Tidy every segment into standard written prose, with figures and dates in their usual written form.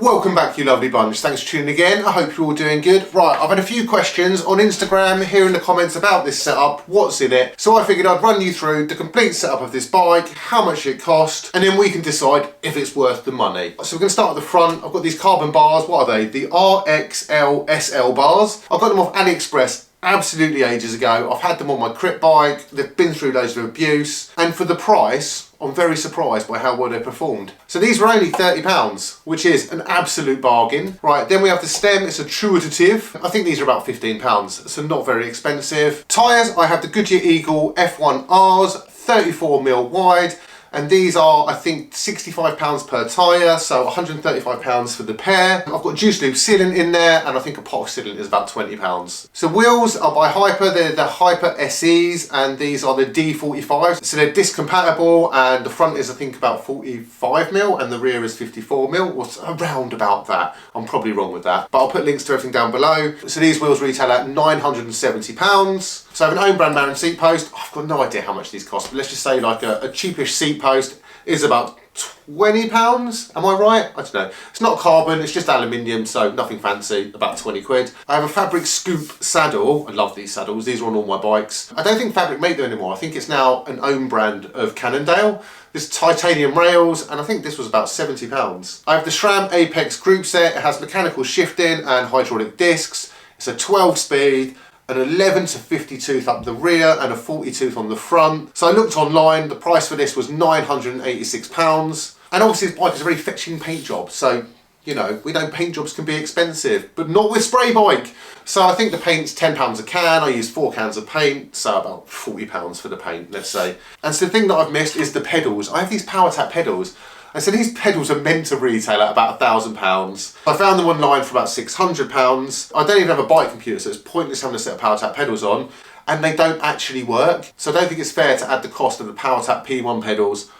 Welcome back, you lovely bunch. Thanks for tuning in again. I hope you're all doing good. Right, I've had a few questions on Instagram here in the comments about this setup, what's in it. So I figured I'd run you through the complete setup of this bike, how much it cost, and then we can decide if it's worth the money. So we're going to start at the front. I've got these carbon bars. What are they? The RXL SL bars. I got them off AliExpress absolutely ages ago. I've had them on my crit bike. They've been through loads of abuse. And for the price, I'm very surprised by how well they performed. So these were only £30, which is an absolute bargain. Right, then we have the stem, it's a Truitative. I think these are about £15, so not very expensive. Tyres, I have the Goodyear Eagle F1Rs, 34mm wide. And these are, I think, £65 per tyre, so £135 for the pair. I've got Juice Lubes sealant in there, and I think a pot of sealant is about £20. So wheels are by Hyper, they're the Hyper SEs, and these are the D45s. So they're disc compatible, and the front is, I think, about 45mm, and the rear is 54mm, or around about that. I'm probably wrong with that, but I'll put links to everything down below. So these wheels retail at £970. So I have an own brand Marin seat post. I've got no idea how much these cost, but let's just say like a cheapish seat post is about £20. Am I right? I don't know. It's not carbon, it's just aluminium, so nothing fancy, about 20 quid. I have a Fabric Scoop saddle. I love these saddles. These are on all my bikes. I don't think Fabric make them anymore. I think it's now an own brand of Cannondale. This titanium rails, and I think this was about £70. I have the Sram Apex group set. It has mechanical shifting and hydraulic discs. It's a 12-speed. An 11 to 50 tooth up the rear and a 40 tooth on the front. So I looked online, the price for this was £986. And obviously this bike is a very fetching paint job. So, you know, we know paint jobs can be expensive, but not with spray bike. So I think the paint's £10 a can. I used 4 cans of paint, so about £40 for the paint, let's say. And so the thing that I've missed is the pedals. I have these power tap pedals. And so these pedals are meant to retail at about £1,000. I found them online for about £600. I don't even have a bike computer, so it's pointless having a set of power tap pedals on, and they don't actually work. So I don't think it's fair to add the cost of the power tap P1 pedals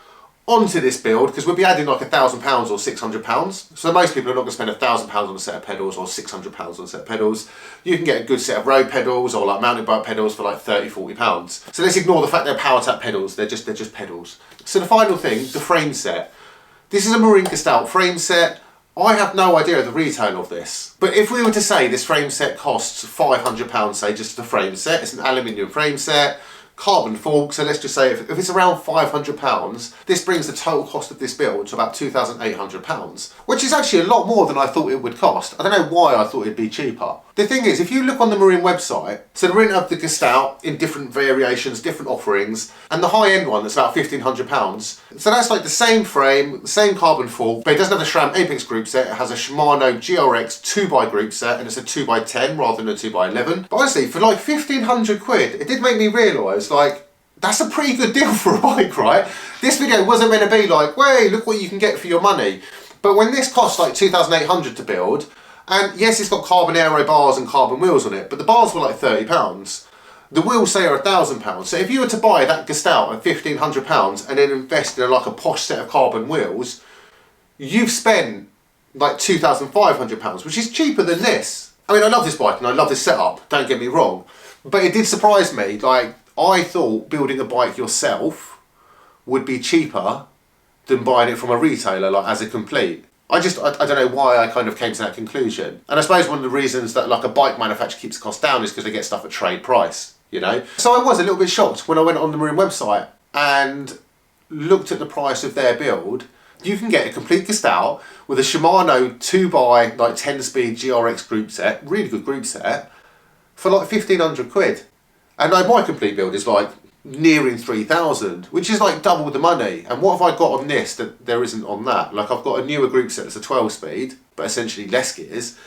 onto this build, because we'll be adding like £1,000 or £600. So most people are not going to spend £1,000 on a set of pedals or £600 on a set of pedals. You can get a good set of road pedals or like mountain bike pedals for like £30, £40. So let's ignore the fact they're power tap pedals. They're just pedals. So the final thing, the frame set. This is a Marin frame set. I have no idea of the retail of this. But if we were to say this frame set costs £500, say just the frame set, it's an aluminium frame set, carbon fork, so let's just say if it's around £500, this brings the total cost of this build to about £2,800, which is actually a lot more than I thought it would cost. I don't know why I thought it'd be cheaper. The thing is, if you look on the Marin website, so the Marin have the Gestalt in different variations, different offerings, and the high-end one that's about £1,500. So that's like the same frame, the same carbon fork, but it doesn't have the Sram Apex group set. It has a Shimano GRX 2x group set, and it's a 2x10 rather than a 2x11. But honestly, for like 1,500 quid, it did make me realise, like, that's a pretty good deal for a bike, right? This video wasn't meant to be like, hey, look what you can get for your money. But when this costs like £2,800 to build, and yes, it's got carbon aero bars and carbon wheels on it, but the bars were like £30. The wheels say are £1,000. So if you were to buy that Gestalt at £1,500 and then invest in like a posh set of carbon wheels, you've spent like £2,500, which is cheaper than this. I mean, I love this bike and I love this setup, don't get me wrong, but it did surprise me. Like, I thought building a bike yourself would be cheaper than buying it from a retailer, like as a complete. I don't know why I kind of came to that conclusion. And I suppose one of the reasons that like a bike manufacturer keeps the cost down is because they get stuff at trade price, you know? So I was a little bit shocked when I went on the Marin website and looked at the price of their build. You can get a complete Gestalt with a Shimano 2x like 10-speed GRX group set, really good group set, for like 1,500 quid. And like my complete build is like nearing 3,000, which is like double the money. And what have I got on this that there isn't on that? Like, I've got a newer group set that's a 12-speed, but essentially less gears,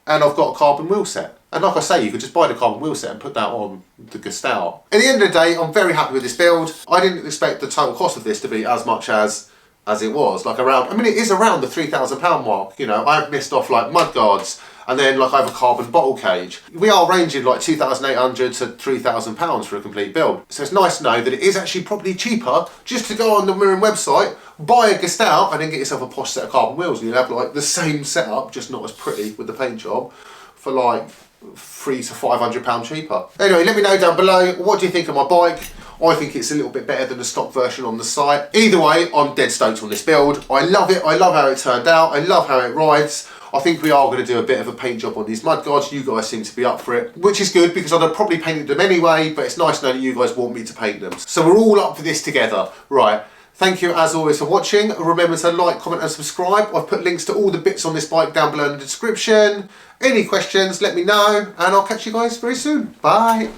and I've got a carbon wheel set. And like I say, you could just buy the carbon wheel set and put that on the Gestalt. At the end of the day, I'm very happy with this build. I didn't expect the total cost of this to be as much as it was. Like around, I mean, it is around the £3,000 mark. You know, I've missed off like mudguards, and then like I have a carbon bottle cage. We are ranging like £2,800 to £3,000 for a complete build. So it's nice to know that it is actually probably cheaper just to go on the Marin website, buy a Gestalt, and then get yourself a posh set of carbon wheels, and you'll have like the same setup, just not as pretty with the paint job, for like £300 to £500 cheaper. Anyway, let me know down below, what do you think of my bike? I think it's a little bit better than the stock version on the site. Either way, I'm dead stoked on this build. I love it. I love how it turned out. I love how it rides. I think we are going to do a bit of a paint job on these mudguards. You guys seem to be up for it, which is good because I'd have probably painted them anyway, but it's nice to know that you guys want me to paint them. So we're all up for this together. Right. Thank you as always for watching. Remember to like, comment and subscribe. I've put links to all the bits on this bike down below in the description. Any questions, let me know, and I'll catch you guys very soon. Bye.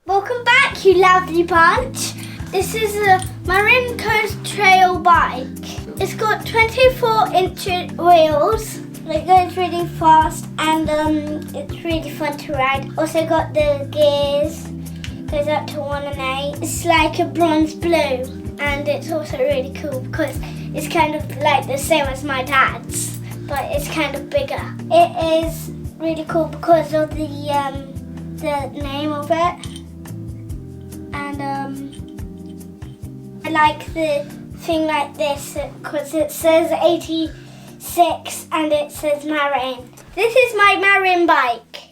Welcome back, you lovely bunch. This is a Marin Coast Trail bike. It's got 24-inch wheels. It goes really fast and it's really fun to ride. Also got the gears, goes up to 1 and 8. It's like a bronze blue, and it's also really cool because it's kind of like the same as my dad's, but it's kind of bigger. It is really cool because of the name of it. And I like the thing like this because it says 86 and it says Marin. This is my Marin bike.